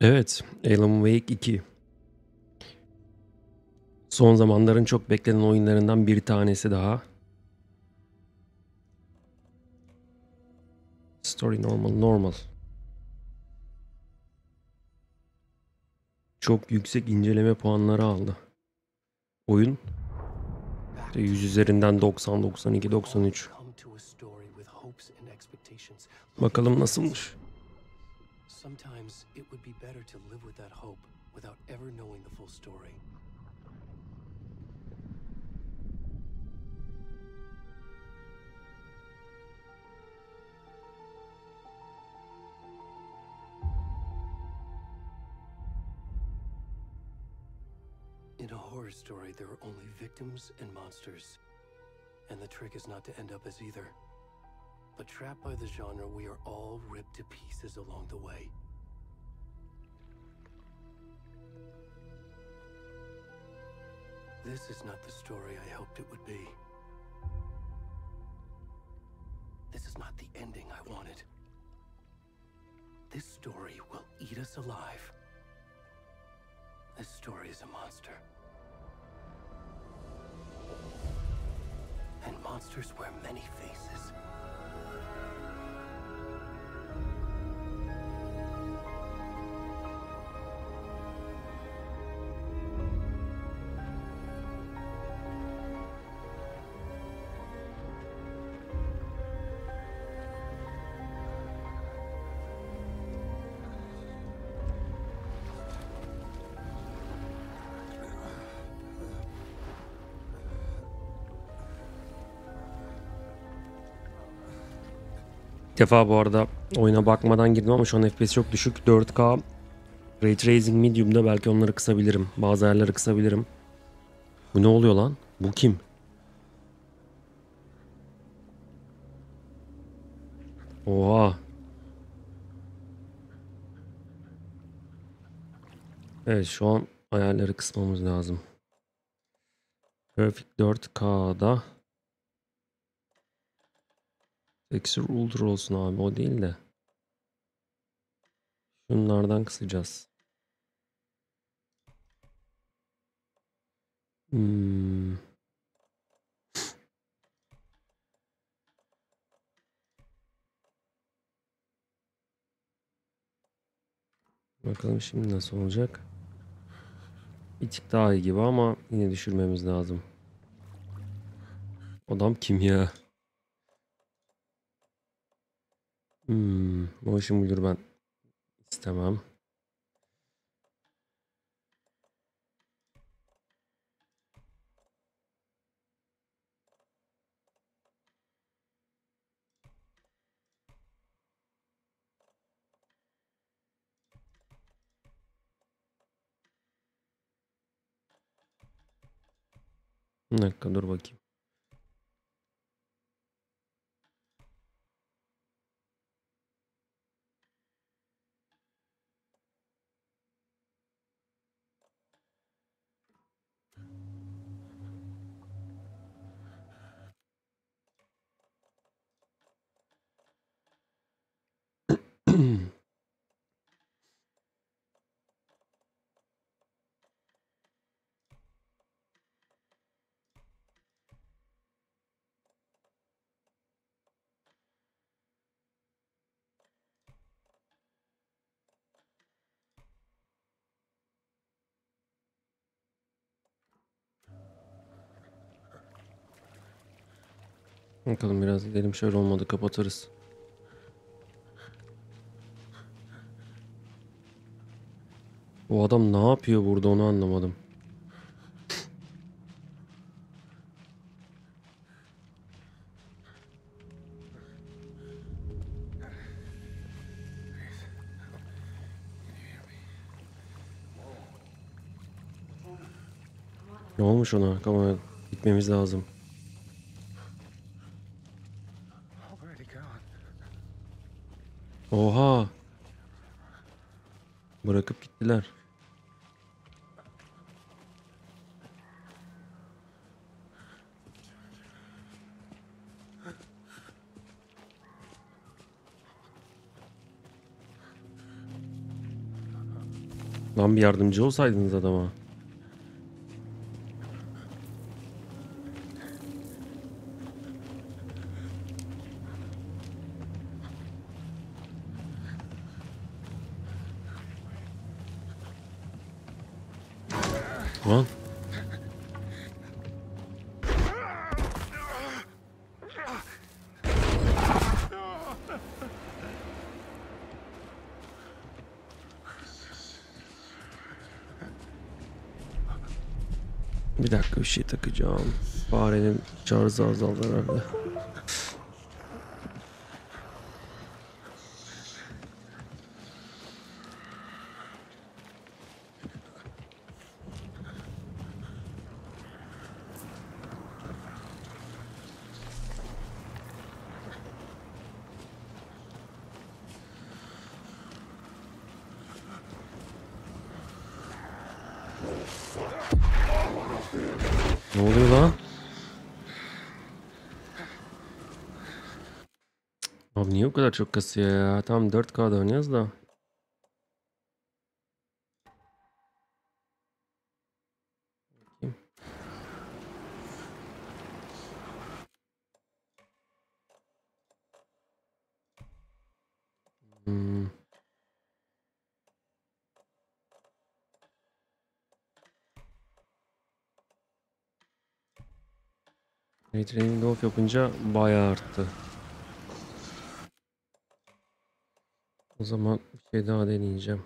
Evet, Alan Wake 2. Son zamanların çok beklenen oyunlarından bir tanesi daha. Story normal. Çok yüksek inceleme puanları aldı. Oyun 100 üzerinden 90, 92, 93. Bakalım nasılmış. Sometimes it would be better to live with that hope without ever knowing the full story. In a horror story, there are only victims and monsters. And the trick is not to end up as either. But trapped by the genre, we are all ripped to pieces along the way. This is not the story I hoped it would be. This is not the ending I wanted. This story will eat us alive. This story is a monster. And monsters wear many faces. İlk defa bu arada oyuna bakmadan girdim ama şu an FPS çok düşük. 4K Ray Tracing Medium'da belki onları kısabilirim. Bazı ayarları kısabilirim. Bu ne oluyor lan? Bu kim? Oha. Evet, şu an ayarları kısmamız lazım. Perfect 4K'da. Texture Ultra olsun abi, o değil de. Şunlardan kısacağız. Bakalım şimdi nasıl olacak. Bir tık daha iyi gibi ama yine düşürmemiz lazım. Adam kim ya? Motion blur ben istemem. Bir dakika dur bakayım. Bakalım biraz gidelim, şöyle olmadı kapatırız. Bu adam ne yapıyor burada, onu anlamadım. Ne olmuş ona? Ama gitmemiz lazım. Oha! Bırakıp gittiler. Lan bir yardımcı olsaydınız adama. Lan. Bir dakika, bir şey takacağım. Farenin şarjı azaldı herhalde. Ne oluyor lan? Abi niye o kadar çok kasıyor ya? Tam 4K'da oynuyoruz da. Hmm. Training off yapınca bayağı arttı. O zaman bir şey daha deneyeceğim.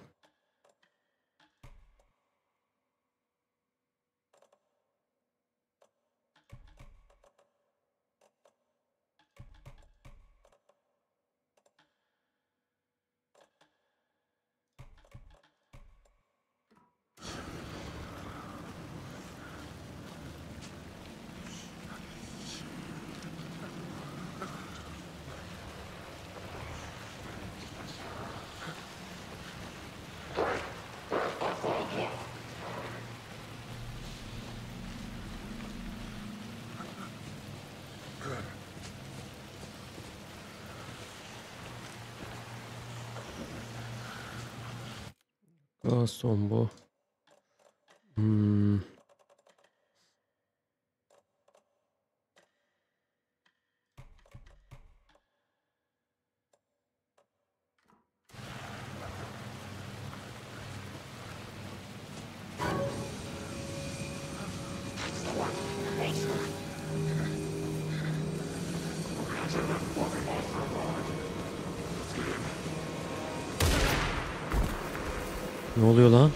Son bu. Hmm. Ne oluyor lan?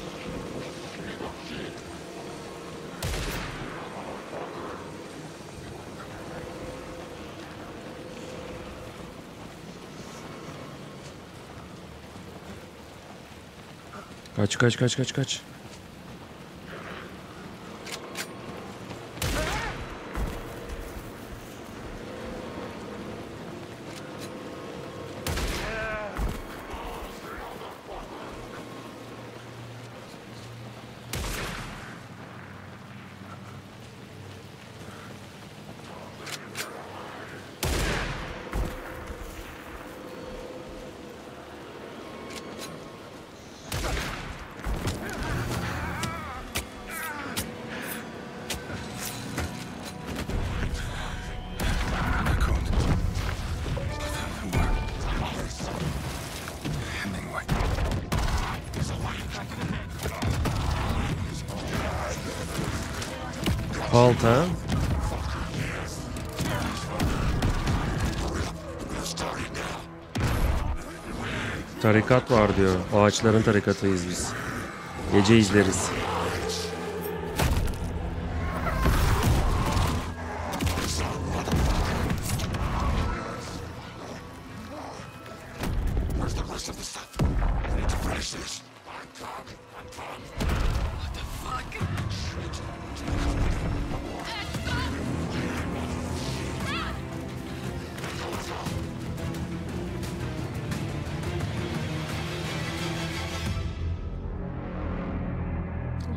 Kaç kaç kaç kaç kaç. Balta. Tarikat var diyor. Ağaçların tarikatıyız biz. Gece izleriz.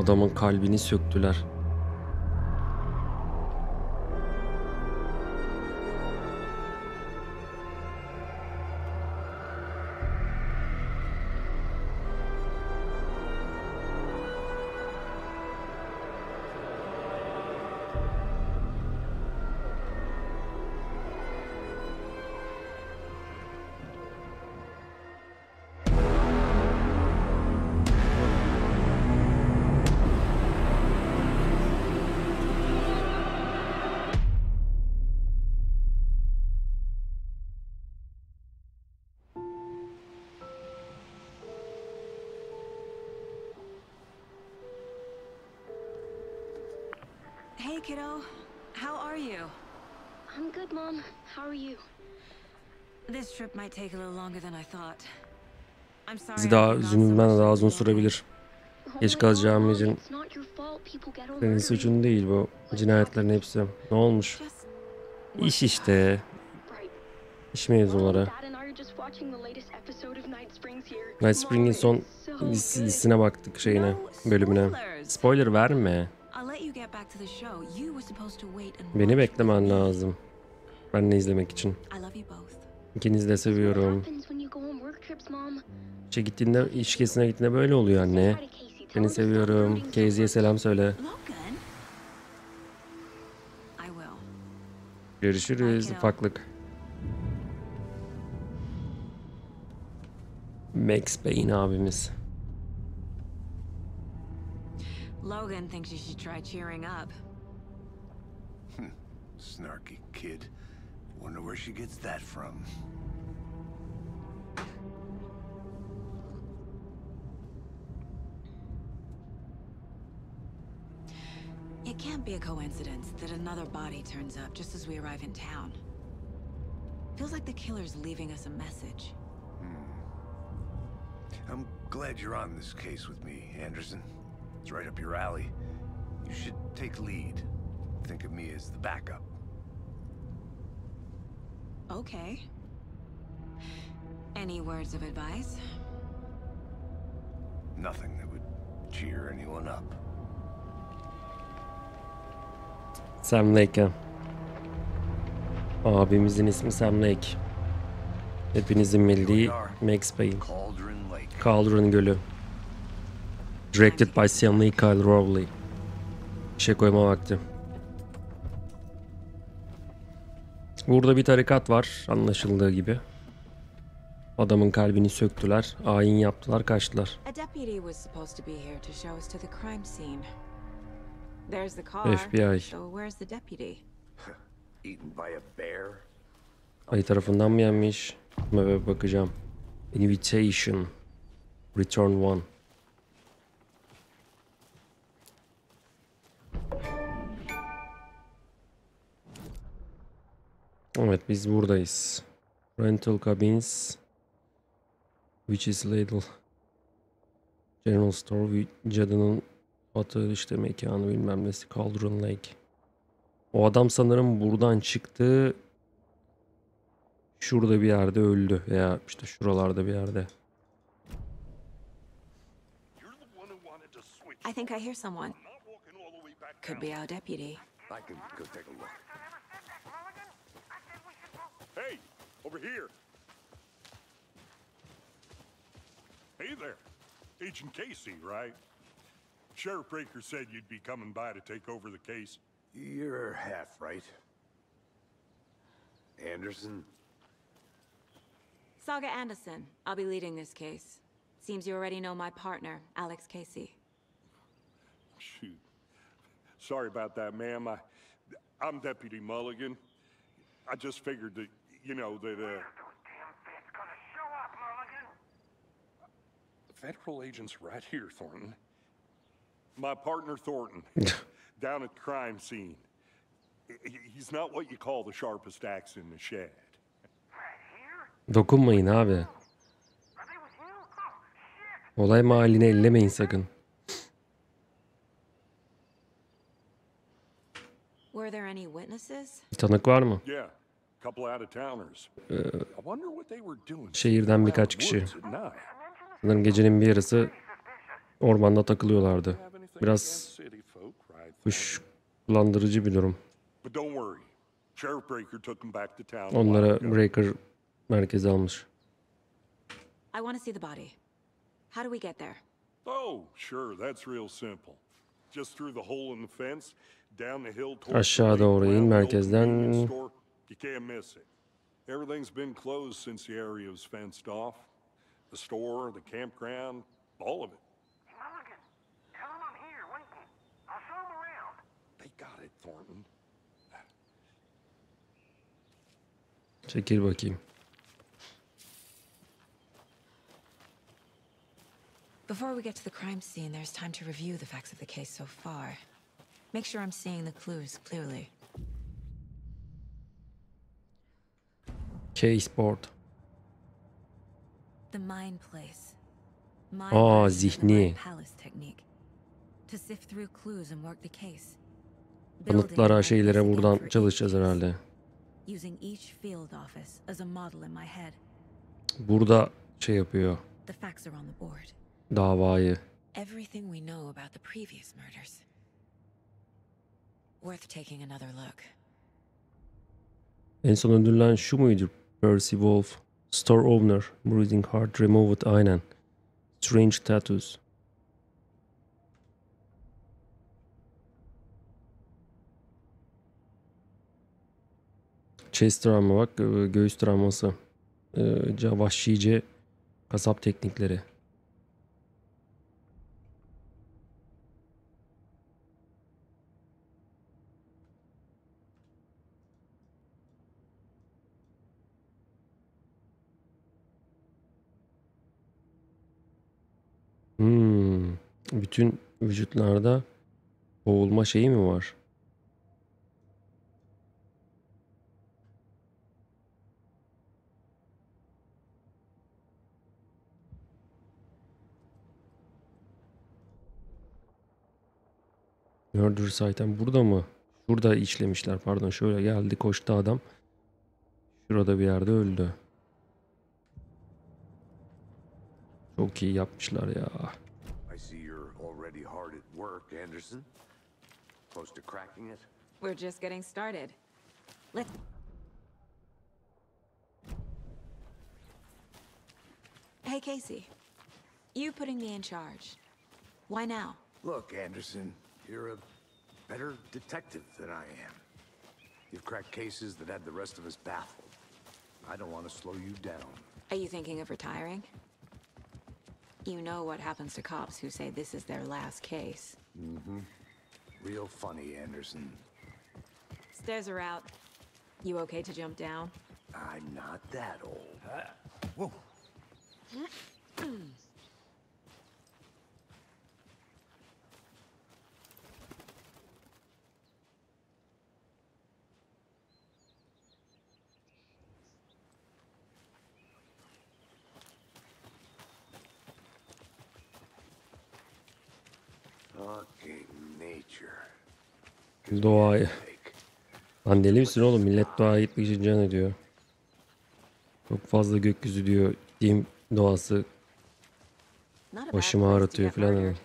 Adamın kalbini söktüler. Hey, kiddo. How are you? I'm good, Mom. How are you? This trip might take a little longer than I thought. I'm sorry. Bizi daha üzülmen daha uzun sürebilir. Oh Geç my God, kalacağım Mom, için it's not your fault people get all senin murdery. suçun değil bu cinayetlerin hepsi. Ne olmuş? Just İş işte. Right. İş Mom, mevzuları. Dad and I are just watching the latest episode of Night Springs here. Night Spring'in son Mom, it's so good. dizisine baktık şeyine, bölümüne. Spoiler verme. I'll let you get back to the show. You were supposed to wait and Beni watch beklemen with me. lazım. Ben de izlemek için. I love you both. İkinizi de What seviyorum. happens when you go on work trips, Mom? İşe gittiğinde, iş gezisine gittiğinde böyle oluyor anne. Say hi to Casey. Tell him Seni to stop seviyorum. rooting so Casey'ye much. selam söyle. Logan? I will. Görüşürüz ufaklık. Max Payne abimiz. Logan thinks you should try cheering up. Snarky kid. Wonder where she gets that from. It can't be a coincidence that another body turns up just as we arrive in town. Feels like the killer's leaving us a message. I'm glad you're on this case with me, Anderson. It's right up your alley. You should take lead. Think of me as the backup. Okay. Any words of advice? Nothing that would cheer anyone up. Sam Lake'e. Abimizin ismi Sam Lake. Hepinizin bildiği Max Payne. Cauldron Lake. Cauldron Gölü. Directed by Stanley Kyle Rowley. İşe koyma vakti. Burada bir tarikat var anlaşıldığı gibi. Adamın kalbini söktüler, ayin yaptılar, kaçtılar. A deputy was supposed to be here to show us to the crime scene. There's the car. FBI. So where's the deputy? Eaten by a bear. Ayı tarafından mı yenmiş? Buna bakacağım. Invitation. Return 1. Evet, biz buradayız. Rental cabins. Which is little. General store. Cadının atı işte mekanı bilmem nesi. Cauldron Lake. O adam sanırım buradan çıktı. Şurada bir yerde öldü. Veya işte şuralarda bir yerde. I think I hear someone. Could be our deputy. I can go take a look. Hey, over here. Hey there. Agent Casey, right? Sheriff Breaker said you'd be coming by to take over the case. You're half right. Anderson? Saga Anderson. I'll be leading this case. Seems you already know my partner, Alex Casey. Shoot. Sorry about that, ma'am. I'm Deputy Mulligan. I just figured that, you know, that, Federal agents right here, Thornton. My partner, Thornton, down at the crime scene. He's not what you call the sharpest axe in the shed. Dokunmayın abi. Olay mahallini ellemeyin sakın. Were there any witnesses? Tanık var mı? Yeah, a couple out-of-towners. I wonder what they were doing. Şehirden birkaç kişi. Sanırım gecenin bir yarısı ormanda takılıyorlardı. Biraz kuşkulandırıcı bir durum. But don't worry. Sheriff Breaker took them back to town. a while Onlara ago. Breaker merkeze almış. I want to see the body. How do we get there? Oh, sure, that's real simple. Just through the hole in the fence, down the hill towards Aşağı the lake, doğru in, around the old merkezden. convenience store. You can't miss it. Everything's been closed since the area was fenced off. The store, the campground, all of it. Mulligan, tell him I'm here waiting. I'll show him around. They got it, Thornton. Çekil bakayım. Before we get to the crime scene, there's time to review the facts of the case so far. Make sure I'm seeing the clues clearly. Case board. The mind place. My Aa, version of the zihni. mind palace technique. To sift through clues and work the case. Kanıtlara, şeylere buradan çalışacağız herhalde. Using each field office as a model in my head. Burada şey yapıyor. The facts are on the board. Davayı. Everything we know about the previous murders. Worth taking another look. En son öldürülen şu muydu? Percy Wolf. Store owner. Breathing heart removed aynen. Strange tattoos. Chest travma bak. Göğüs travması. Vahşice kasap teknikleri. Bütün vücutlarda boğulma şeyi mi var? Murder site'den burada mı? Şurada işlemişler, pardon. Şöyle geldi, koştu adam. Şurada bir yerde öldü. Çok iyi yapmışlar ya. I see you're already hard at work, Anderson. Close to cracking it? We're just getting started. Let's... Hey, Casey. You putting me in charge. Why now? Look, Anderson, you're a better detective than I am. You've cracked cases that had the rest of us baffled. I don't want to slow you down. Are you thinking of retiring? You know what happens to cops who say this is their last case. Mm-hmm. Real funny, Anderson. Stairs are out. You okay to jump down? I'm not that old. Whoa. Fucking nature. Doğayı. Lan deli misin oğlum? Millet doğaya gitmek için can ediyor. Çok fazla gökyüzü diyor. Diyeyim doğası Not a bad başımı place to ağrıtıyor get falan. murdered.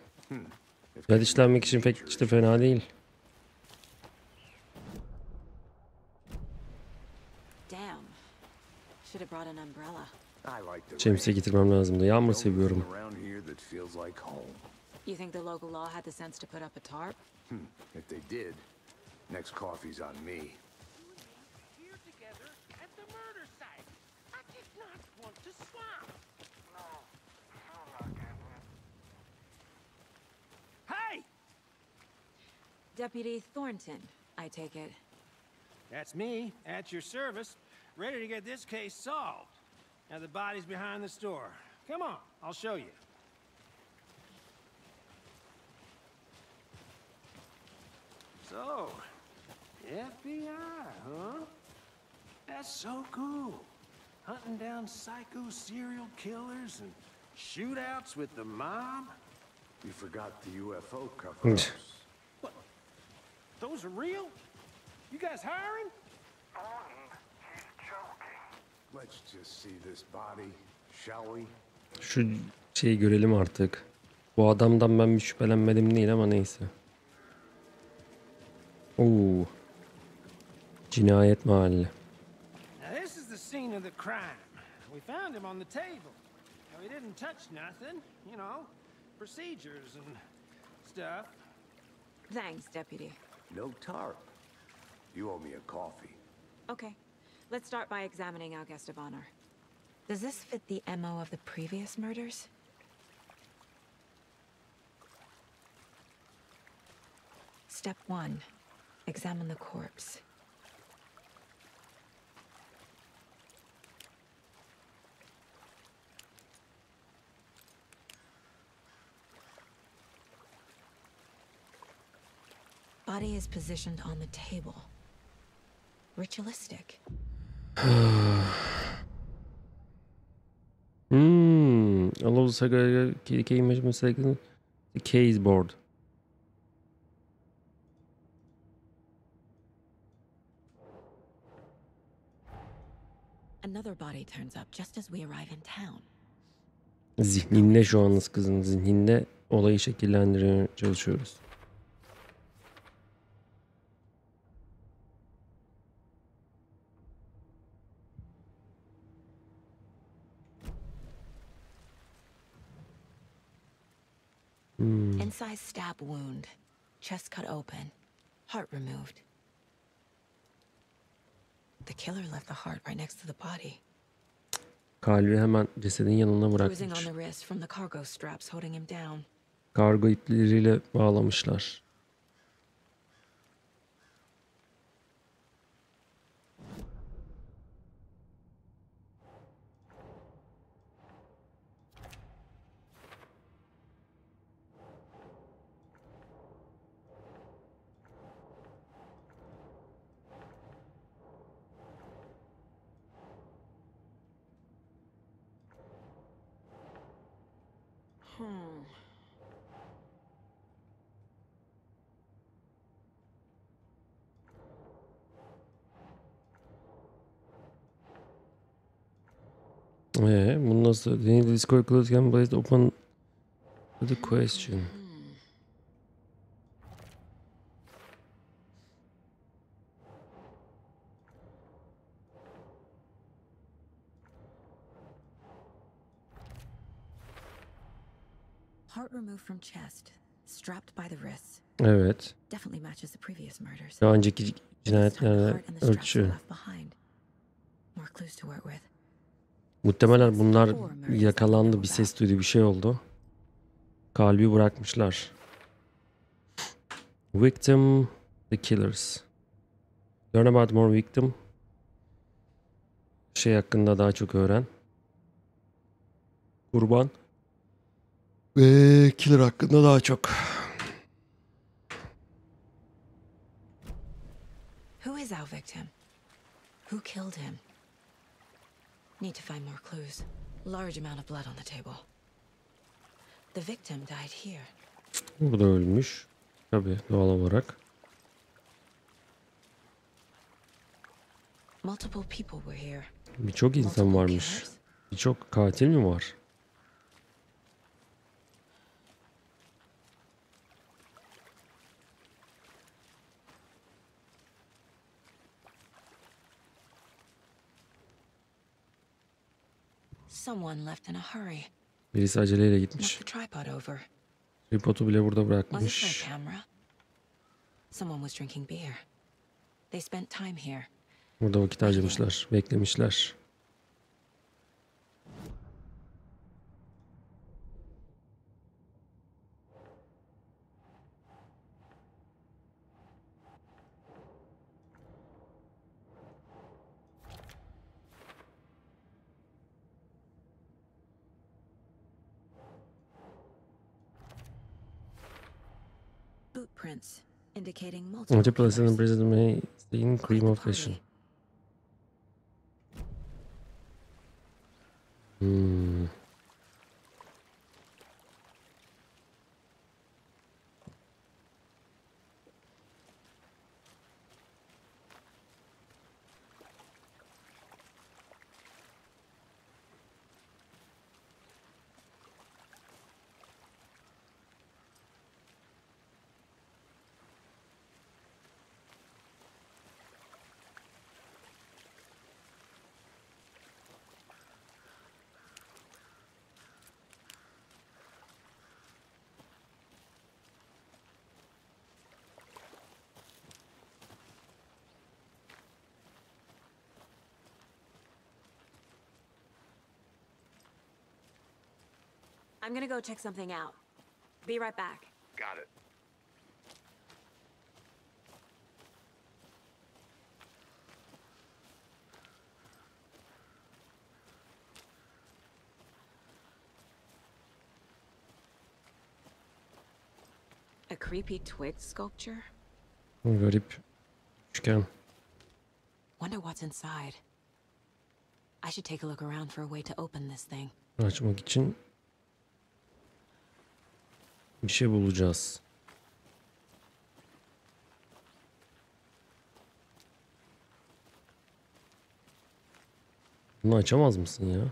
Cinayet işlenmek için pek işte fena değil. Damn. Should have brought an umbrella. I like the Şemsiye getirmem lazımdı. Yağmur seviyorum. around here that feels like home. You think the local law had the sense to put up a tarp? If they did, next coffee's on me. Here together at the murder site. I did not want to swap. No, I'm not getting it. Hey! Deputy Thornton, I take it. That's me, at your service, ready to get this case solved. Now the body's behind the store. Come on, I'll show you. So, FBI, huh? That's so cool. Hunting down psycho serial killers and shootouts with the mob. You forgot the UFO cover-ups. What? Those are real? You guys hiring? He's joking. Let's just see this body, shall we? Şu şeyi görelim artık. Bu adamdan ben bir şüphelenmedim değil ama neyse. Oo. Cinayet mahalli. Now this is the scene of the crime. We found him on the table. Now he didn't touch nothing, you know, procedures and stuff. Thanks, Deputy. No tarp. You owe me a coffee. Okay, let's start by examining our guest of honor. Does this fit the MO of the previous murders? Step 1. Examine the corpse. body is positioned on the table. Ritualistic. Allow Saga key measurement selecting the case board. Another body turns up just as we arrive in town. Zihninde şu an kızın zihninde olayı şekillendiriyor çalışıyoruz. Inside stab wound, chest cut open, heart removed. The killer left the heart right next to the body. Kalbi hemen cesedin yanına Bruising on bırakmış. the wrist from the cargo straps holding him down. Kargo ipleriyle bağlamışlar. Bunu nasıl? Yeni Discord close can based open to the question. Heart removed from chest, strapped by the wrists. Evet. Definitely matches the previous murders. Daha önceki This time the cinayetlerle heart and the straps were ölçüyor. left behind. More clues to work with. Muhtemelen bunlar yakalandı, bir ses duydu, bir şey oldu. Kalbi bırakmışlar. Victim, the killers. Learn about more victim. Şey hakkında daha çok öğren. Kurban. Ve killer hakkında daha çok. Who is our victim? Who killed him? Need to find more clues. Large amount of blood on the table. The victim died here. Burada ölmüş. Tabii doğal olarak. Multiple people were here. Birçok insan Multiple varmış. killers. Birçok katil mi var? Someone left in a hurry. Birisi aceleyle Knocked gitmiş. the tripod over. Tripodu bile burada Was it for bırakmış. a camera? Someone was drinking beer. They spent time here. Burada vakit harcamışlar. Beklemişler. Boot prints indicating multiple Önce plasının killers. president may stain Quite cream the of party. fashion. I'm gonna go check something out. Be right back. Got it. A creepy twig sculpture? Garip. Üçgen. Wonder what's inside. I should take a look around for a way to open this thing. Açmak için bir şey bulacağız. Bunu açamaz mısın ya?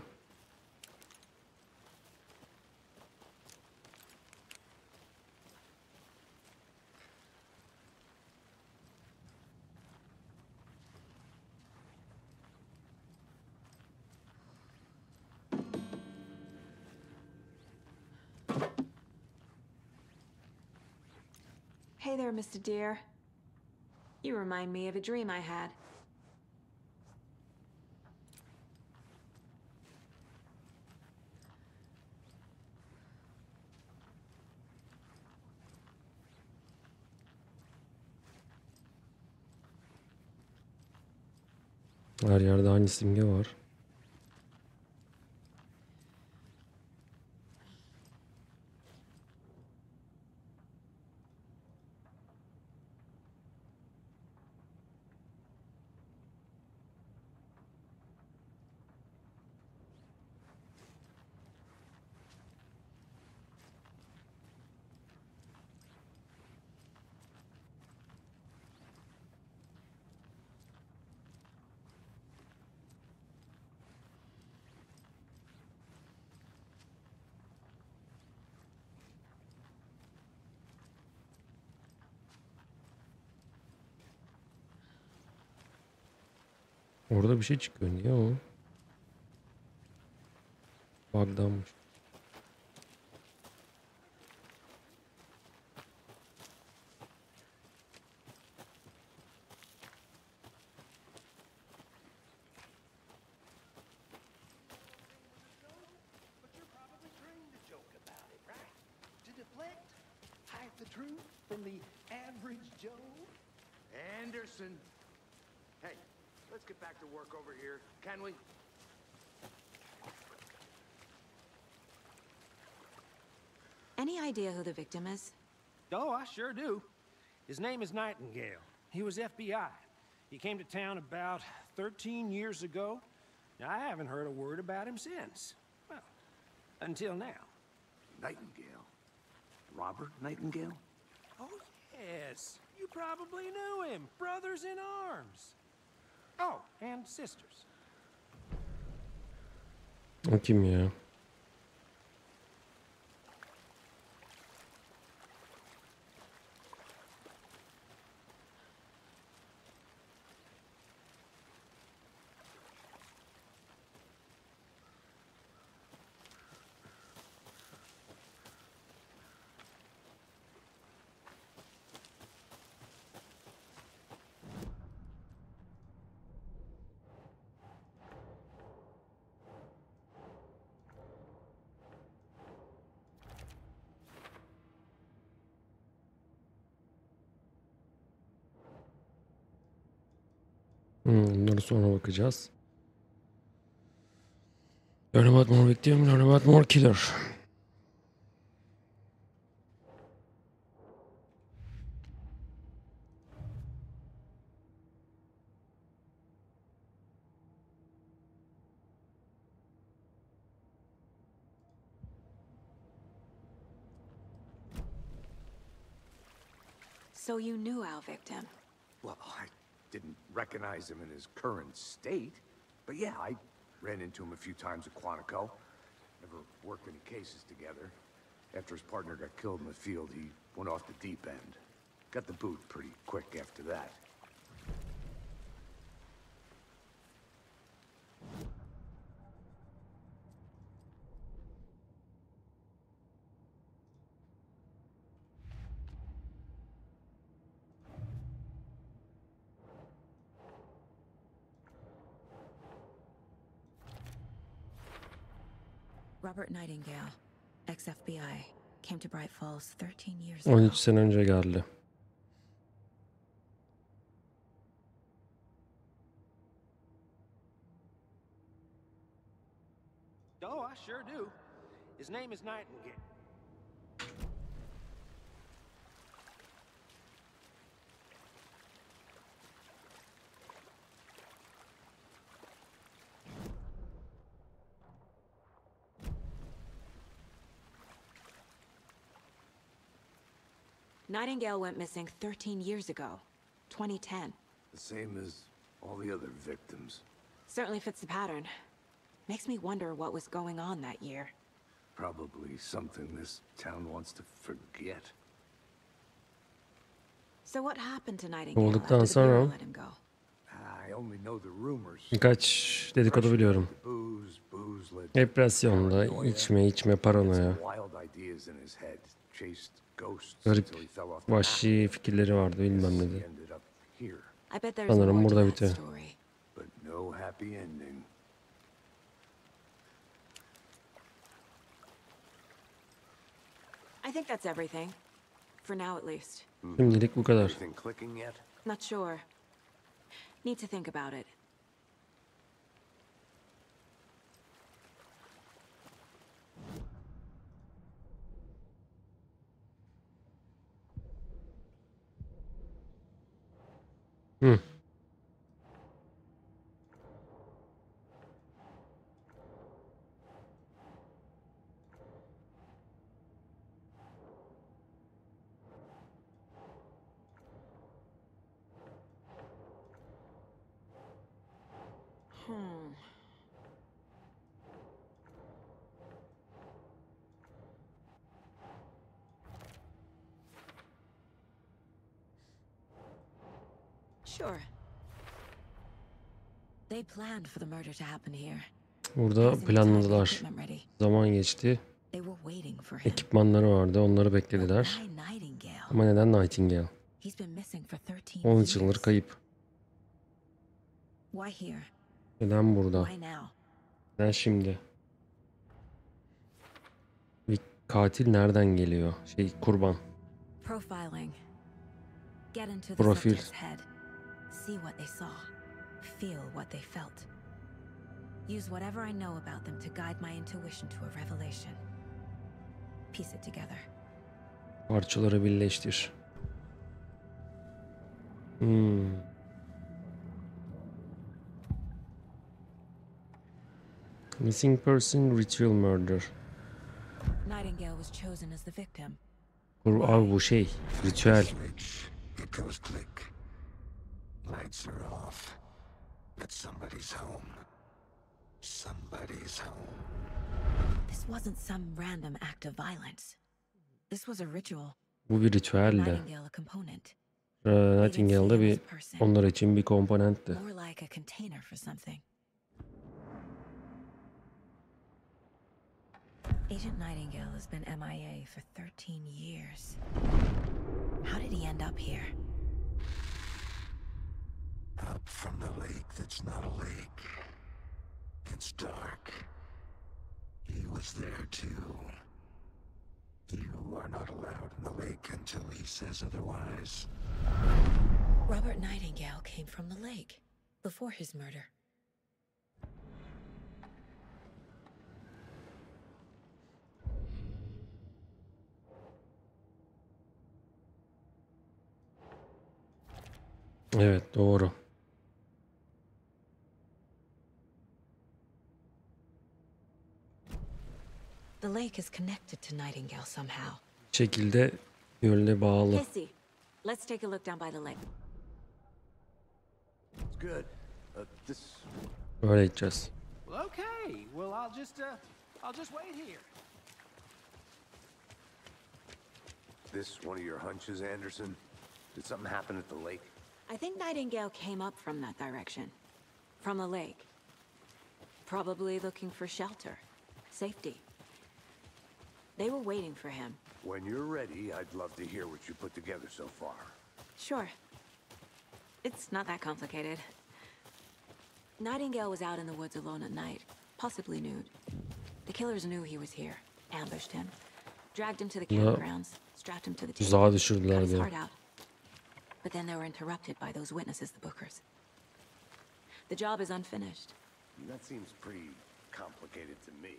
Hey there, Mr. Deer. You remind me of a dream I had. Her yerde aynı simge var. Orada bir şey çıkıyor. Niye o? Bug'danmış. But you're probably trained to joke about it, right? To deflect, hide the truth from the average Joe. Anderson. Hey, let's get back to work over here, can we? Any idea who the victim is? Oh, I sure do. His name is Nightingale. He was FBI. He came to town about 13 years ago. Now, I haven't heard a word about him since. Well, until now. Nightingale. Robert Nightingale? Oh, yes. You probably knew him. Brothers in arms. Oh, and sisters. O kim ya? Bunları sonra bakacağız. Learn about more victim, learn about more killer. So you knew our victim. Well, I didn't recognize him in his current state. But yeah, I ran into him a few times at Quantico. Never worked any cases together. After his partner got killed in the field, he went off the deep end. Got the boot pretty quick after that. Robert Nightingale, ex-FBI, came to Bright Falls 13 years ago. 13 sene önce geldi. Oh, I sure do. His name is Nightingale. Nightingale went missing 13 years ago, 2010. The same as all the other victims. Certainly fits the pattern. Makes me wonder what was going on that year. Probably something this town wants to forget. So what happened to Nightingale Olduktan after the Bureau sonra let him go? I only know the rumors. birkaç dedikodu biliyorum. Booze led to Depresyonda, içme, paranoya. wild ideas in his head. Chased ghosts Garip, until he fell off the vahşi fikirleri vardı, bilmem map. ne He de. ended up here, I bet there's Sanırım more to burada that bitiyor. story. but no happy ending. I think that's everything. For now at least. Şimdilik bu kadar. Anything clicking yet? Not sure. Need to think about it. Hı. Sure. They planned for the murder to happen here. Burada planladılar. Zaman geçti. They were waiting for him. Ekipmanları vardı, onları beklediler. Why Nightingale? Ama neden Nightingale? He's been missing for 13 13 yıldır years. kayıp. Why here? Neden burada? Why now? Neden şimdi? Bir katil nereden geliyor? Kurban. Profiling. Get into the Profil. subject's head. See what they saw. Feel what they felt. Use whatever I know about them to guide my intuition to a revelation. Piece it together. Parçaları birleştir. Missing person ritual murder. Nightingale was chosen as the victim. Abi bu ritüel. Switch. It goes click. Lights are off. But somebody's home. Somebody's home. This wasn't some random act of violence. This was a ritual. Bu bir ritüeldi. Nightingale a component. Nightingale'da bir onlar için bir komponentti. More like a container for something. Agent Nightingale has been MIA for 13 years. How did he end up here? Up from the lake that's not a lake. It's dark. He was there too. You are not allowed in the lake until he says otherwise. Robert Nightingale came from the lake before his murder. Evet, doğru. The lake is connected to Nightingale somehow. Bir şekilde gölle bağlı. Casey, let's take a look down by the lake. It's good. This Öyle gideceğiz. Well, okay. Well, I'll just wait here. this one of your hunches, Anderson? Did something happen at the lake? I think Nightingale came up from that direction. From the lake. Probably looking for shelter. Safety. They were waiting for him. When you're ready, I'd love to hear what you put together so far. Sure. It's not that complicated. Nightingale was out in the woods alone at night, possibly nude. The killers knew he was here, ambushed him, dragged him to the campgrounds, strapped him to the table, Tuzağa cut düşürdüler his diyor. heart out. But then they were interrupted by those witnesses, the Bookers. The job is unfinished. That seems pretty complicated to me.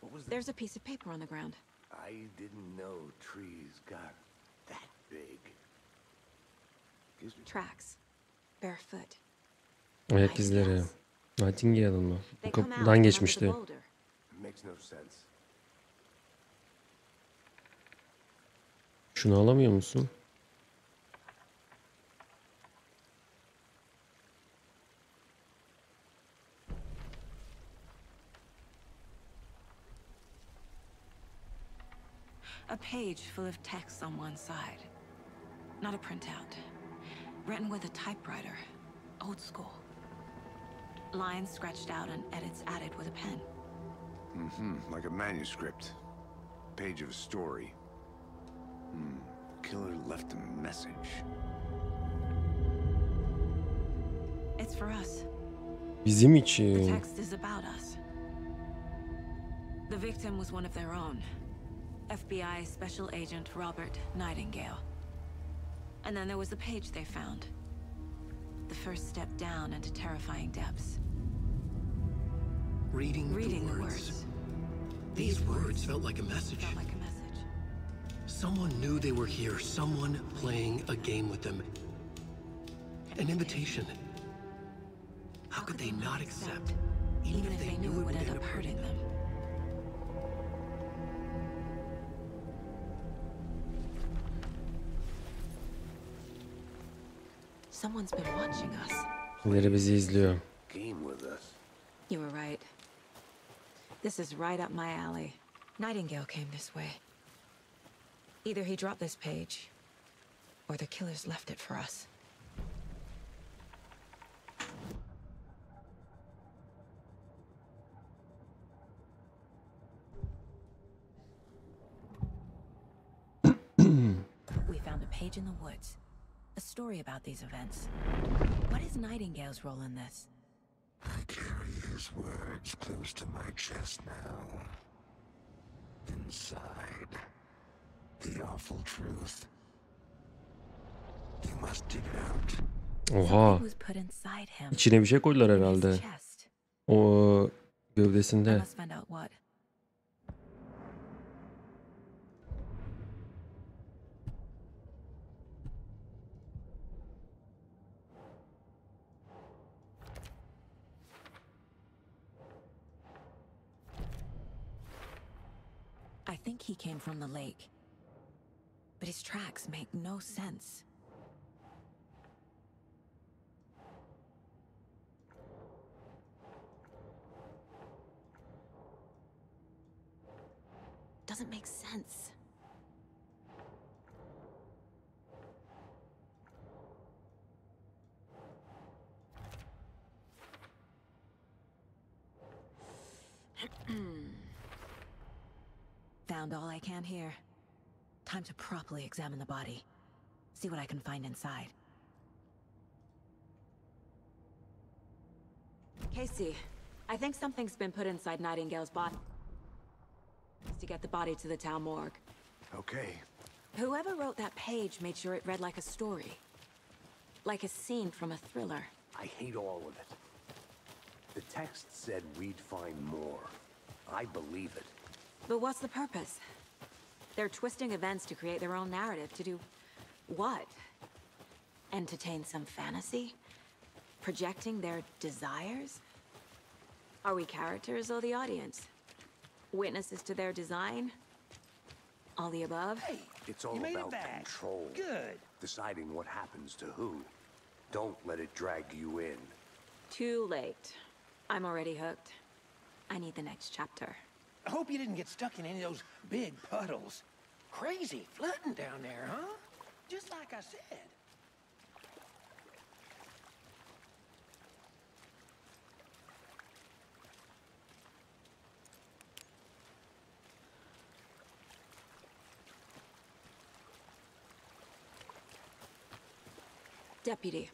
What was that? There's a piece of paper on the ground. I didn't know trees got that big. Excuse me. Tracks. Barefoot. Ayak izleri. Nightingale'ın mı? They Bu come out kapıdan from under the geçmişti. Makes no sense. Şunu alamıyor musun? A page full of text on one side. Not a printout. Written with a typewriter. Old school. Lines scratched out and edits added with a pen. Like a manuscript. Page of a story. Killer left a message. It's for us. Bizim The için. text is about us. The victim was one of their own. FBI Special Agent Robert Nightingale. And then there was the page they found. The first step down into terrifying depths. Reading Reading the the words. words. These words felt like a message. Felt like a message. Someone knew they were here. Someone playing a game with them. An invitation. How could they not accept? Even if they knew it would end up hurting them. Someone's been watching us. Birileri bizi izliyor. Game with us. You were right. This is right up my alley. Nightingale came this way. Either he dropped this page, or the killers left it for us. We found a page in the woods. A story about these events. What is Nightingale's role in this? I carry his words close to my chest now. Inside, the awful truth. You must dig it out. Oha. Something was put inside him. İçine bir şey koydular In his herhalde. chest. O I gövdesinde. must find out what. I think he came from the lake. But his tracks make no sense. Doesn't make sense. Found all I can here. Time to properly examine the body. See what I can find inside. Casey, I think something's been put inside Nightingale's body. To get the body to the town morgue. Okay. Whoever wrote that page made sure it read like a story. Like a scene from a thriller. I hate all of it. The text said we'd find more. I believe it. But what's the purpose? They're twisting events to create their own narrative. To do what? Entertain some fantasy? Projecting their desires? Are we characters or the audience? Witnesses to their design? All the above? Hey, It's all you made it about back. control. Good. Deciding what happens to who. Don't let it drag you in. Too late. I'm already hooked. I need the next chapter. I hope you didn't get stuck in any of those big puddles. Crazy flooding down there, huh? Just like I said. Deputy,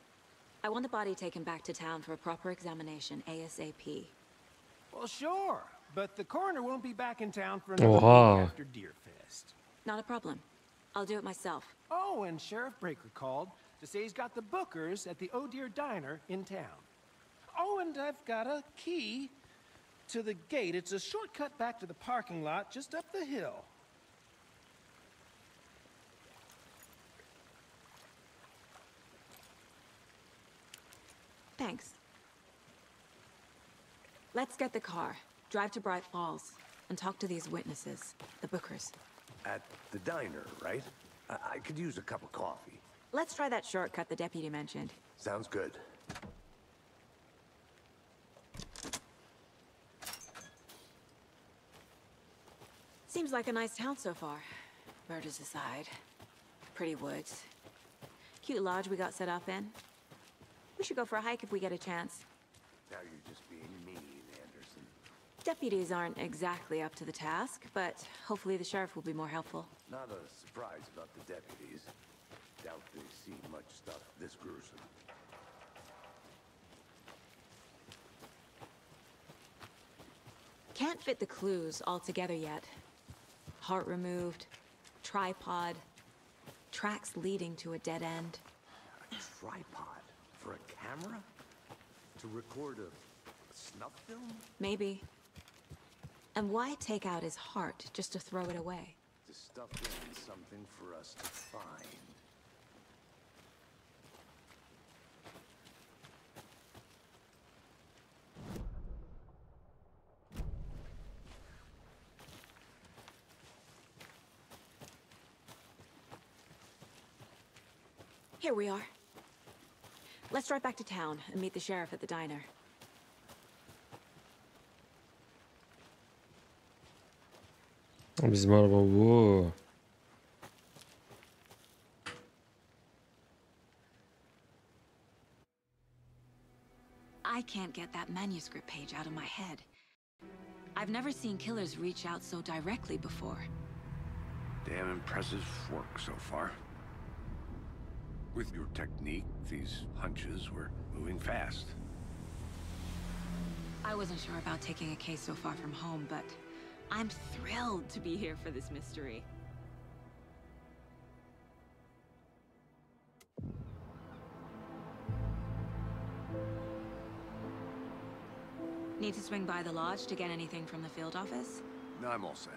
I want the body taken back to town for a proper examination ASAP. Well, sure. But the coroner won't be back in town for another Oha. week after Deerfest. Not a problem. I'll do it myself. Oh, and Sheriff Breaker called to say he's got the bookers at the Oh Dear Diner in town. Oh, and I've got a key to the gate. It's a shortcut back to the parking lot just up the hill. Thanks. Let's get the car, drive to Bright Falls, and talk to these witnesses, the bookers. At the diner, right? I could use a cup of coffee. Let's try that shortcut the deputy mentioned. Sounds good. Seems like a nice town so far. Murders aside. Pretty woods. Cute lodge we got set up in. We should go for a hike if we get a chance. Now you're just being mean, Anderson. Deputies aren't exactly up to the task, but hopefully the sheriff will be more helpful. Not a surprise about the deputies. Doubt they've seen much stuff this gruesome. Can't fit the clues all together yet. Heart removed, tripod, tracks leading to a dead end. A tripod for a camera? To record a snuff film? Maybe. And why take out his heart just to throw it away? To stuff in something for us to find. Here we are. Let's drive back to town and meet the sheriff at the diner. Bizim araba bu. I can't get that manuscript page out of my head. I've never seen killers reach out so directly before. Damn impressive work so far. With your technique, these hunches were moving fast. I wasn't sure about taking a case so far from home, but I'm thrilled to be here for this mystery. Need to swing by the lodge to get anything from the field office? No, I'm all set.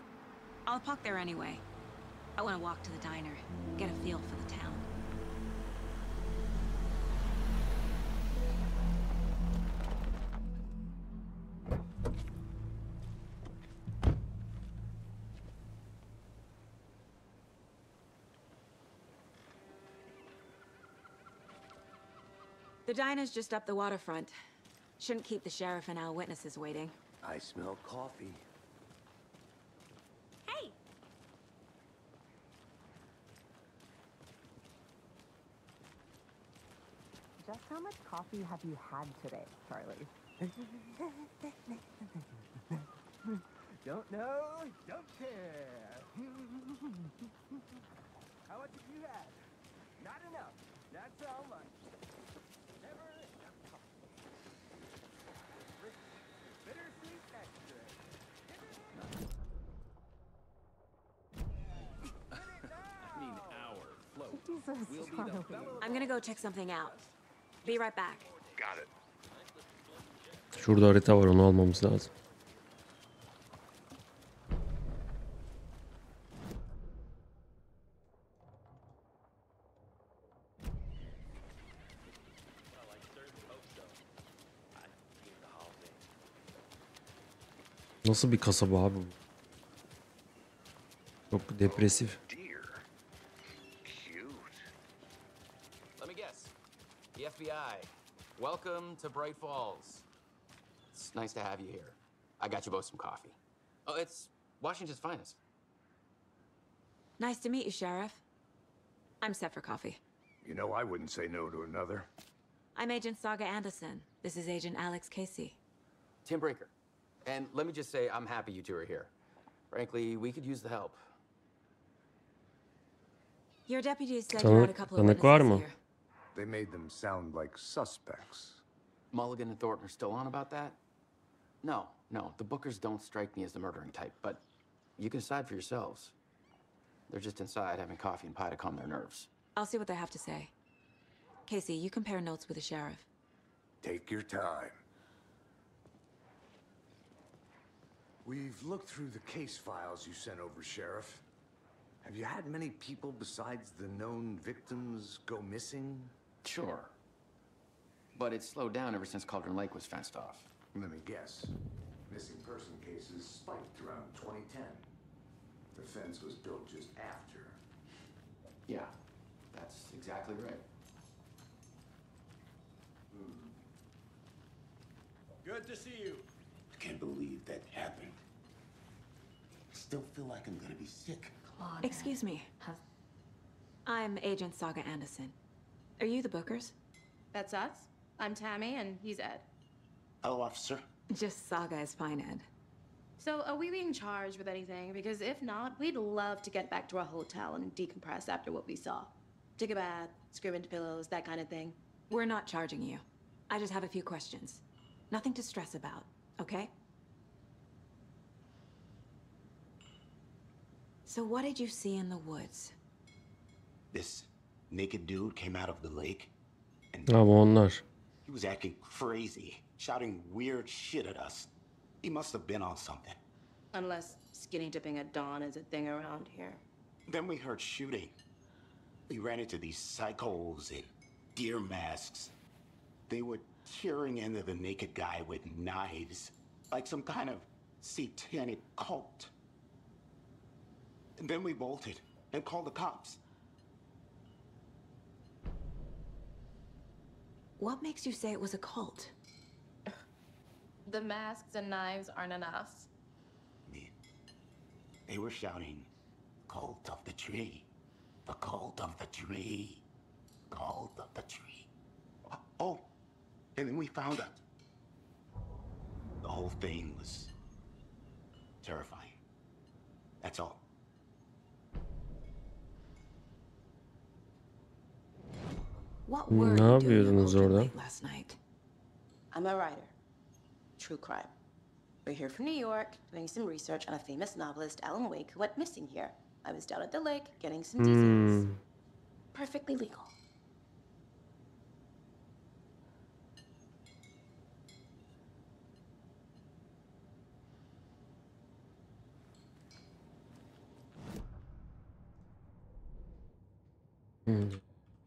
I'll park there anyway. I want to walk to the diner, get a feel for the town. The diner's just up the waterfront. Shouldn't keep the sheriff and our witnesses waiting. I smell coffee. Hey! Just how much coffee have you had today, Charlie? Don't know, don't care. How much have you had? Not enough. Not so much. Never enough coffee. Bittersweet extra. I'm gonna go check something out. Be right back. Got it. Şurada harita var, onu almamız lazım. Nasıl bir kasaba abi bu? Çok depresif. Dear. Cute. Let me guess. The FBI. Welcome to Bright Falls. It's nice to have you here. I got you both some coffee. Oh, it's Washington's finest. Nice to meet you, Sheriff. I'm set for coffee. You know, I wouldn't say no to another. I'm Agent Saga Anderson. This is Agent Alex Casey. Tim Breaker. And let me just say, I'm happy you two are here. Frankly, we could use the help. Your deputies said you had a couple of witnesses here. They made them sound like suspects. Mulligan and Thornton are still on about that? No, the Bookers don't strike me as the murdering type, but you can decide for yourselves. They're just inside having coffee and pie to calm their nerves. I'll see what they have to say. Casey, you compare notes with the sheriff. Take your time. We've looked through the case files you sent over, Sheriff. Have you had many people besides the known victims go missing? Sure. But it's slowed down ever since Cauldron Lake was fenced off. Let me guess. Missing person cases spiked around 2010. The fence was built just after. Yeah, that's exactly right. Good to see you. I can't believe that happened. I still feel like I'm gonna be sick. Excuse me. I'm Agent Saga Anderson. Are you the Bookers? That's us. I'm Tammy, and he's Ed. Hello, officer. Just Saga is fine, Ed. So, are we being charged with anything? Because if not, we'd love to get back to our hotel and decompress after what we saw. Take a bath, scream into pillows, that kind of thing. We're not charging you. I just have a few questions. Nothing to stress about, okay? So what did you see in the woods? This naked dude came out of the lake, and Ha, bu onlar. he was acting crazy, shouting weird shit at us. He must have been on something. Unless skinny dipping at dawn is a thing around here. Then we heard shooting. We ran into these psychos in deer masks. They were tearing into the naked guy with knives, like some kind of satanic cult. And then we bolted and called the cops. What makes you say it was a cult? The masks and knives aren't enough. They were shouting, "Cult of the tree, the cult of the tree, cult of the tree." Oh, and then we found out. The whole thing was terrifying. That's all. What were Ne you doing yapıyordunuz at Hoşgeldi orada? late last night? I'm a writer. True crime. We're here from New York, doing some research on a famous novelist, Alan Wake, who went missing here. I was down at the lake, getting some details. Perfectly legal.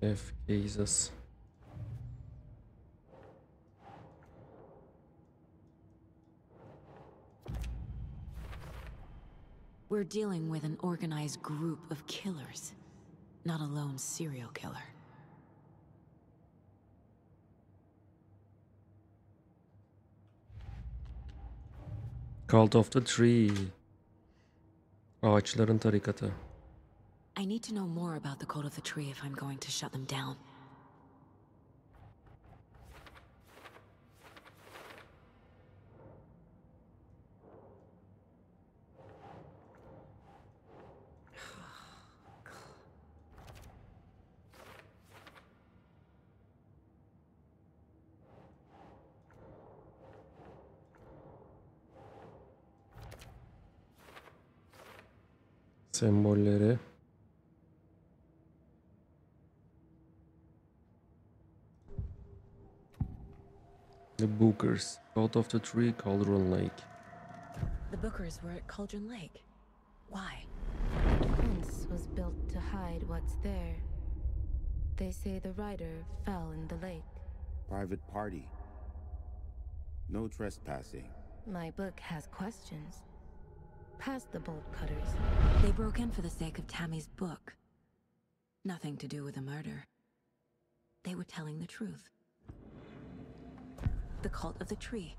F cases. We're dealing with an organized group of killers, not a lone serial killer. Cult of the Tree. Ağaçların tarikatı. I need to know more about the Cult of the Tree if I'm going to shut them down. Sembolleri. The Bookers. Cult of the Tree, Cauldron Lake. The Bookers were at Cauldron Lake. Why? The fence was built to hide what's there. They say the rider fell in the lake. Private party. No trespassing. My book has questions. Past the bolt cutters. They broke in for the sake of Tammy's book. Nothing to do with the murder. They were telling the truth. The Cult of the Tree.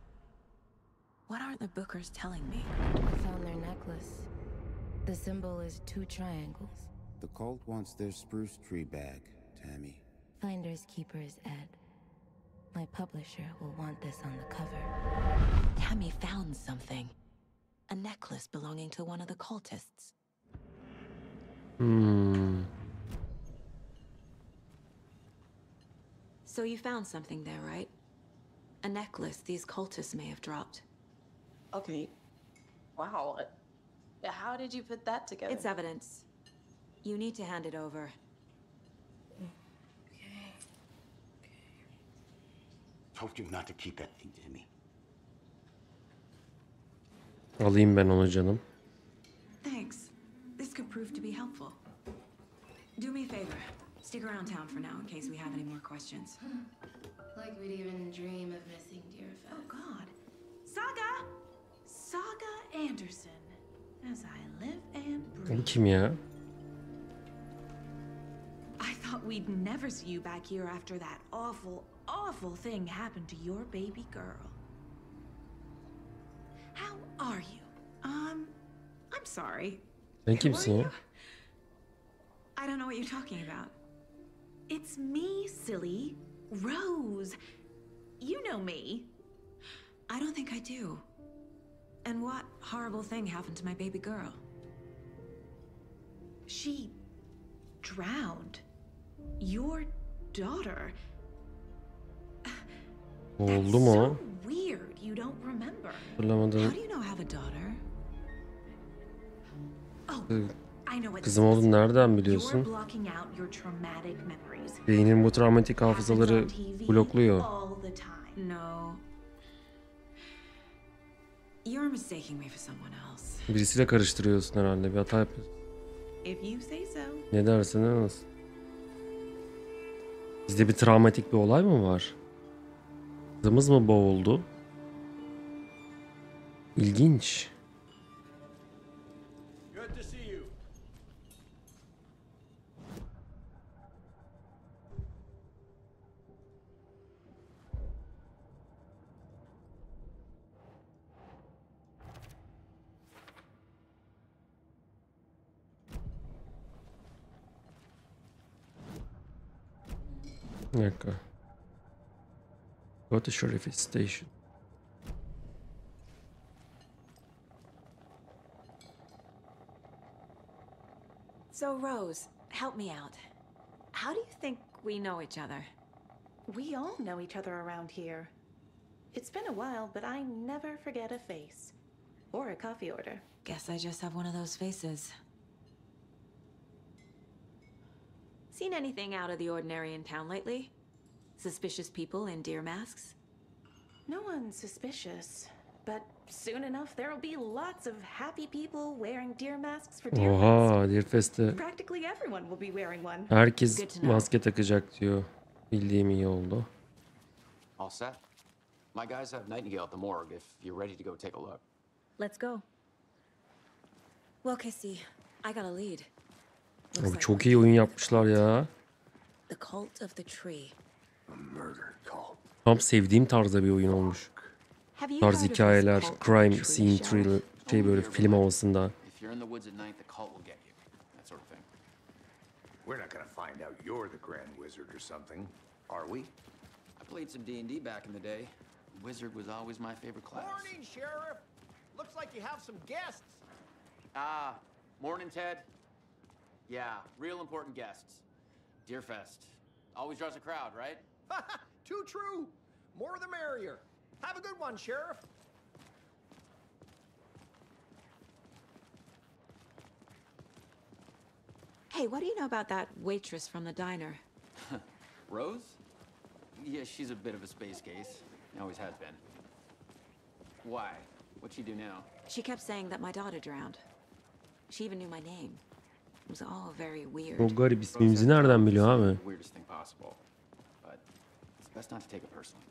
What are the Bookers telling me? I found their necklace. The symbol is 2 triangles. The cult wants their spruce tree bag, Tammy. Finders keepers, Ed. My publisher will want this on the cover. Tammy found something. A necklace belonging to one of the cultists. So you found something there, right? A necklace these cultists may have dropped. Okay. Wow. How did you put that together? It's evidence. You need to hand it over. Told you not to keep that thing, Tammy. Alayım ben onu canım. Thanks. This could prove to be helpful. Do me a favor. Stick around town for now in case we have any more questions. Like we'd even dream of missing dear Fez. Oh, God. Saga! Saga Anderson. As I live and breathe. Bu kim ya? thought we'd never see you back here after that awful, awful thing happened to your baby girl. How are you? I'm sorry. Sen Who are kimsin ya? you? I don't know what you're talking about. It's me, silly. Rose. You know me. I don't think I do. And what horrible thing happened to my baby girl? She drowned. Your daughter. Oldu mu? So weird you don't remember. Hatırlamadım. How do you know I have a daughter? Oh, I know what Kızım this is. oğlum nereden You're biliyorsun? blocking out your traumatic memories. Beynin bu travmatik hafızaları Happens on TV blokluyor. all the time. No. You're mistaking me for someone else. Birisiyle karıştırıyorsun herhalde. Bir hata yapıyorsun. If you say so. Ne dersin Enes? Bizde bir travmatik bir olay mı var? Kızımız mı boğuldu? İlginç. Good to see you. Bir dakika. Go to Sheriff Station. So, Rose, help me out. How do you think we know each other? We all know each other around here. It's been a while, but I never forget a face. Or a coffee order. Guess I just have one of those faces. Seen anything out of the ordinary in town lately? Suspicious people in deer masks? No one's suspicious. But soon enough, there'll be lots of happy people wearing deer masks for Deer Fest. Oha, Deer Fest'te Practically everyone will be wearing one. herkes maske takacak diyor. Bildiğim iyi oldu. All set. My guys have Nightingale at the morgue if you're ready to go take a look. Let's go. Well, Casey, I got a lead. Abi çok iyi oyun yapmışlar ya. The Cult of the Tree. A murder cult. Tam sevdiğim tarzda bir oyun olmuş. Have you Tarz heard of this hikayeler, cult of the crime tree, scene, Sheriff? thriller, şey böyle film havasında. If you're in the woods at night, the cult will get you. That sort of thing. We're not gonna find out you're the Grand Wizard or something, are we? I played some D&D back in the day. Wizard was always my favorite class. Morning, Sheriff. Looks like you have some guests. Ah, morning, Ted. Yeah, real important guests. Deerfest. Always draws a crowd, right? Too true. More the merrier. Have a good one, Sheriff. Hey, what do you know about that waitress from the diner? Rose? Yeah, she's a bit of a space case. Always has been. Why? What'd she do now? She kept saying that my daughter drowned. She even knew my name. It was all very weird. Çok garip, ismimizi nereden biliyor abi? Weirdest thing possible. But it's best not to take it personally.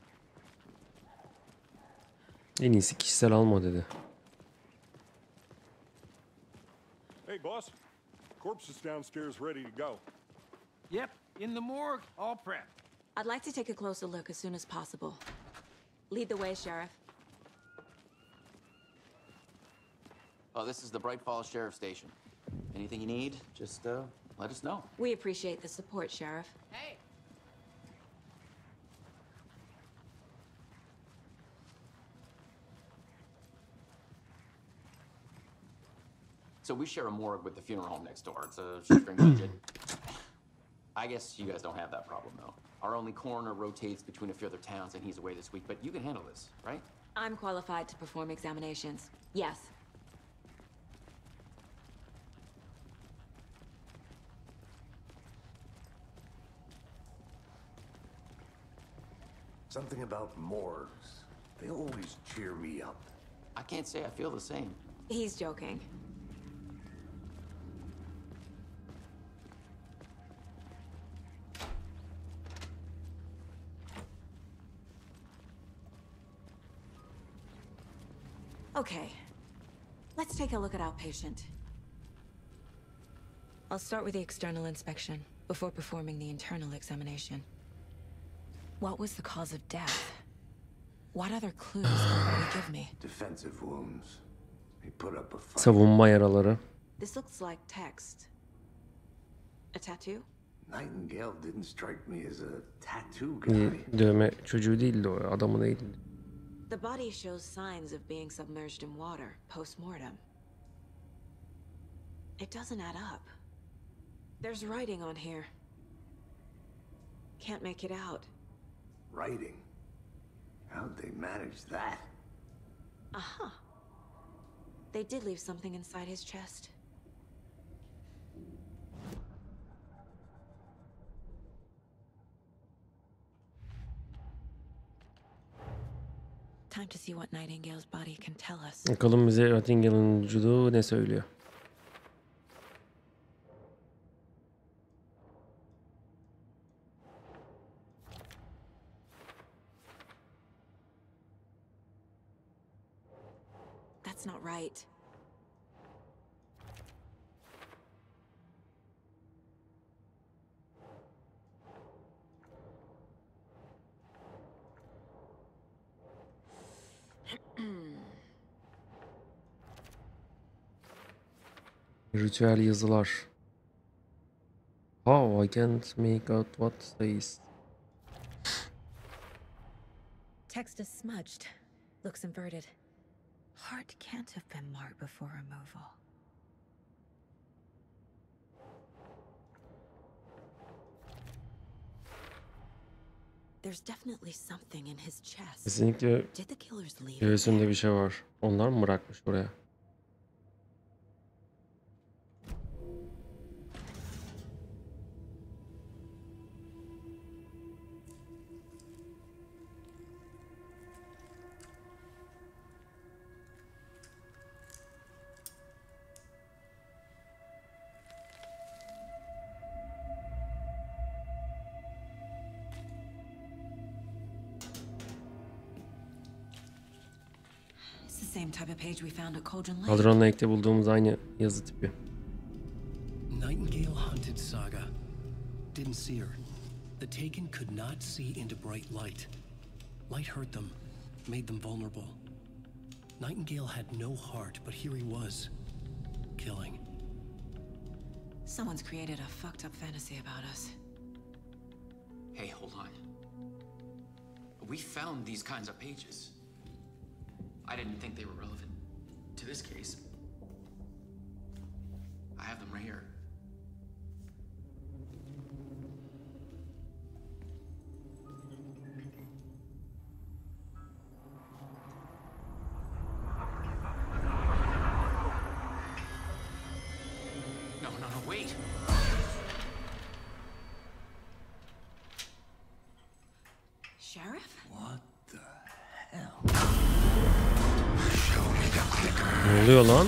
En iyisi kişisel alma dedi. Hey, boss. Corpse is downstairs ready to go. Yep, in the morgue, all prepped. I'd like to take a closer look as soon as possible. Lead the way, Sheriff. Oh, this is the Bright Falls Sheriff Station. Anything you need, just let us know. We appreciate the support, Sheriff. Hey! So we share a morgue with the funeral home next door. It's a shoestring budget. I guess you guys don't have that problem, though. Our only coroner rotates between a few other towns, and he's away this week. But you can handle this, right? I'm qualified to perform examinations. Yes. Something about morgues. They always cheer me up. I can't say I feel the same. He's joking. Okay, let's take a look at our patient. I'll start with the external inspection. before performing the internal examination. What was the cause of death? What other clues can you give me? Defensive wounds. He put up a fight. Savunma yaraları. This looks like text. A tattoo? Nightingale didn't strike me as a tattoo guy. Dövme çocuğu değildi o, adamı değildi. The body shows signs of being submerged in water post-mortem. It doesn't add up. There's writing on here. Can't make it out. Writing? How'd they manage that? Aha. They did leave something inside his chest. Time to see what Nightingale's body can tell us. Bakalım bize Nightingale'ın vücudu ne söylüyor. That's not right. Ritüel yazılar. Oh, I can't make out what says. Text is smudged. Looks inverted. Heart can't have been marked before removal. There's definitely something in his chest. Kesinlikle Did the killers leave? göğsünde bir şey var. Onlar mı bırakmış buraya? Same type of page we found at Cauldron Lake. Kadron Lake'te bulduğumuz aynı yazı tipi. Nightingale hunted Saga. Didn't see her. The Taken could not see into bright light. Light hurt them, made them vulnerable. Nightingale had no heart, but here he was, killing. Someone's created a fucked up fantasy about us. Hey, hold on. We found these kinds of pages. I didn't think they were relevant to this case. I have them right here. No, wait. Sheriff? What the hell? Ne oluyor lan?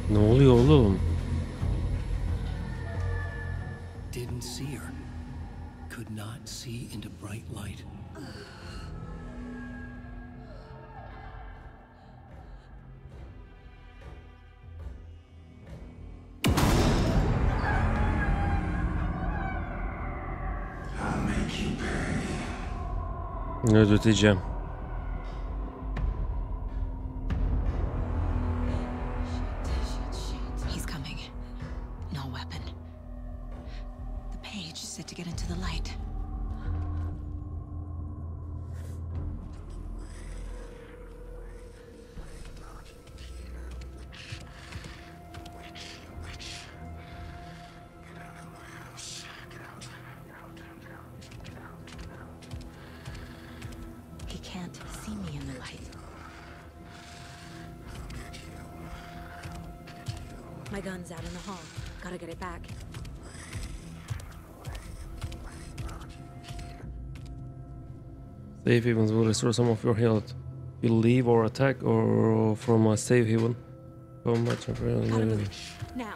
Ne oluyor oğlum? Didn't see her. Could not see into bright light. I'll make you pay. Ödeteceğim. He's coming. No weapon. The page set to get into the light. He can't see me in the light. My gun's out in the hall. Gotta get it back. Safe havens will restore some of your health. You leave or attack or from a safe haven. Combat. Out of reach. Now.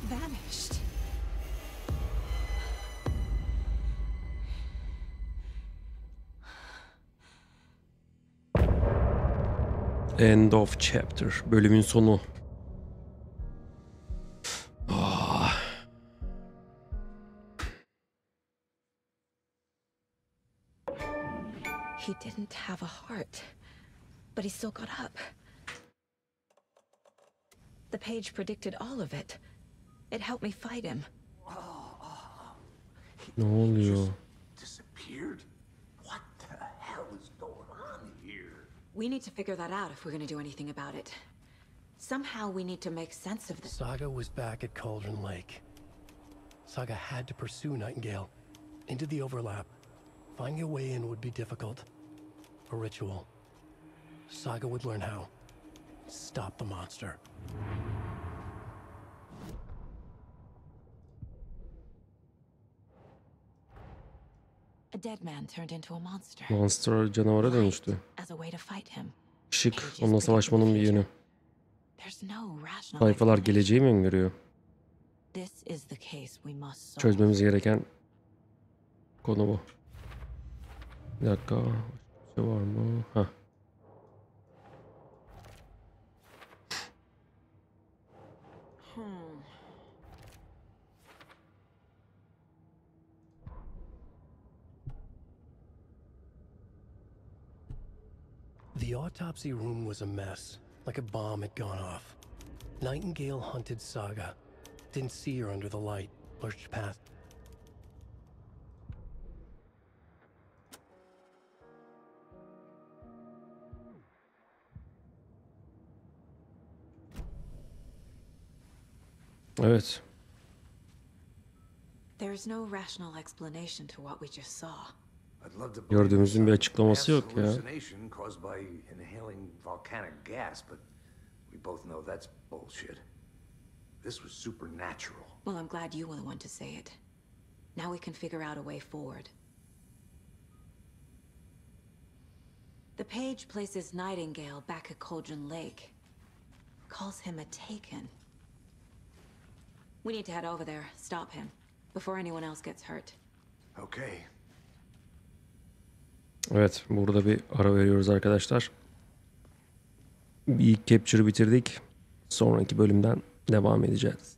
Vanished. End of chapter. Bölümün sonu. Ah. He didn't have a heart, but he still got up. The page predicted all of it. It helped me fight him. Ne oluyor? Disappeared? What the hell is going on here? We need to figure that out if we're going to do anything about it. Somehow we need to make sense of this. Saga was back at Cauldron Lake. Saga had to pursue Nightingale into the overlap. Finding a way in would be difficult. A ritual. Saga would learn how. Stop the monster. A dead man turned into a monster. Monster canavara dönüştü. As a way to fight him. Işık onunla savaşmanın bir yönü. There's no rational Sayfalar geleceği mi öngörüyor? This is the case we must solve. Çözmemiz gereken konu bu. Bir dakika. Bir şey var mı? Heh. The autopsy room was a mess, like a bomb had gone off. Nightingale hunted Saga. Didn't see her under the light, pushed past. Evet. There's no rational explanation to what we just saw. I'd love to Gördüğümüzün bir açıklaması yok ya. hallucination caused by inhaling volcanic gas, but we both know that's bullshit. This was supernatural. Well, I'm glad you were the one to say it. Now we can figure out a way forward. The page places Nightingale back at Cauldron Lake. Calls him a taken. We need to head over there, stop him, before anyone else gets hurt. Okay. Evet, burada bir ara veriyoruz arkadaşlar. Bir ilk capture'ı bitirdik. Sonraki bölümden devam edeceğiz.